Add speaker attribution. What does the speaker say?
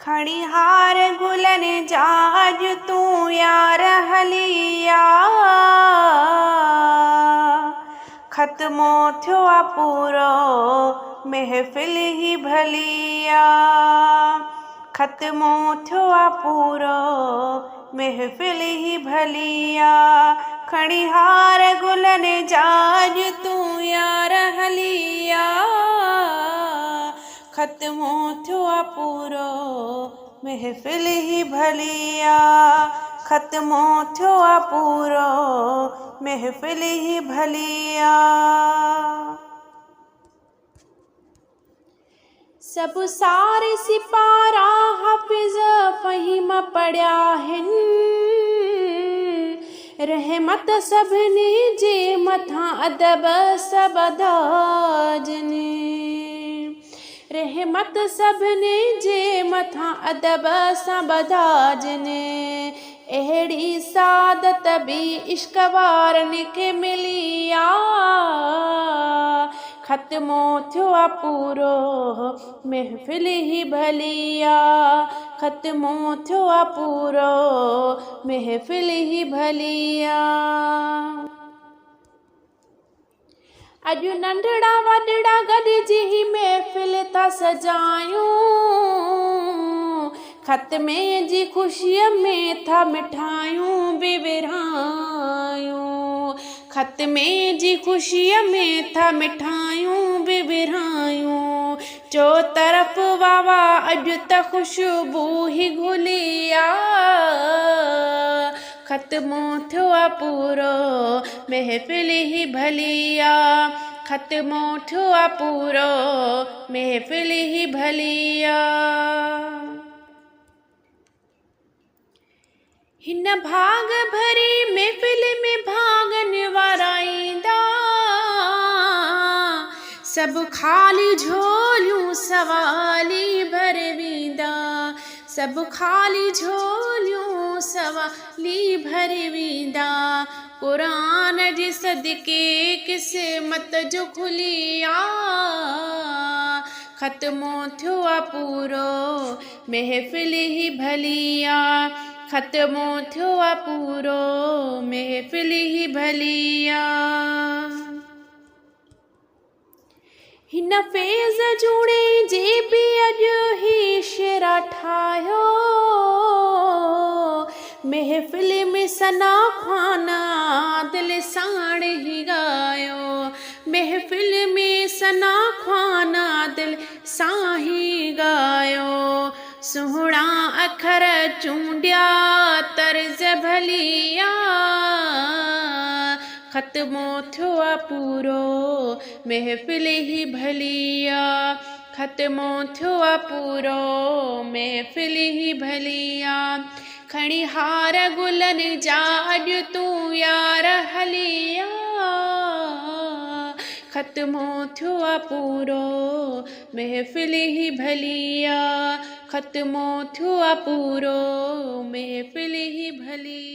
Speaker 1: खणी हार गुलन जाज तूं यार हलिया। ख़त्मो थियो आ पूरो महफ़िल ही भलिया। ख़त्मो थियो आ पूरो महफ़िल ही भलिया। खणी हार गुलन जाज तूं यार हलिया। ख़त्मो थियो आ पूरो महफ़िल ही भलिया। ख़त्मो थियो आ पूरो महफ़िल ही भलिया। सब सारे सिपारा हाफ़िज़ फ़हीम पढ़िया आहिनि। रहमत सभिनी जे मथां अदब सब दाजनी। रहमत सभिनी जे मथां अदब सब दाजनी। अहिड़ी सादत बि इश्क वारनि खे मिली आ। ख़त्मो थियो आ पूरो महफ़िल ही भलिया। ख़त्मो थियो आ पूरो महफ़िल ही भलिया। अॼु नंढड़ा वॾड़ा गॾिजी ही महफ़िल था सजायूं। ख़त्मे जी ख़ुशीअ में था मिठायूं बि विरहायूं। ख़त्मे जी ख़ुशीअ में था मिठायूं बि विरहायूं। चो तरफ़ वावा अॼु त ख़ुशबू ही घुली आ। ख़त्मो थियो आ पूरो महफ़िल ही भलिया। ख़त्मो थियो आ पूरो महफ़िल ही भलिया। हिन भाग भरी महफ़िल में भागन वारा ईंदा। सब ख़ाली झोलियूं सवाली भर वेंदा। सब ख़ाली झोलियूं सवाली भर वेंदा। क़ुरान जे सदके क़िस्मत जो खुली आ। ख़त्मो थियो आ पूरो महफ़िल ही भलिया। ख़त्मो थियो आ पूरो महफ़िल ही भलिया। हिन फ़ैज़ जूणे जे बि अॼु ही शेरा ठाहियो। महफ़िल में सना ख़्वाना दिल साण ही ॻायो। महफ़िल में सना ख़्वाना दिल सां ही ॻायो। सुहिणा अखर चूंडिया तर्ज़ भलिया। ख़त्मो थियो आ पूरो महफ़िल ही भलिया। ख़त्मो थियो आ पूरो महफ़िल ही भलिया। खणी हार गुलन जा अॼु तूं यार हलिया। ख़त्मो थियो आ पूरो महफ़िल ही भलिया। ख़त्मो थियो आ पूरो महफ़िल ही भलिया।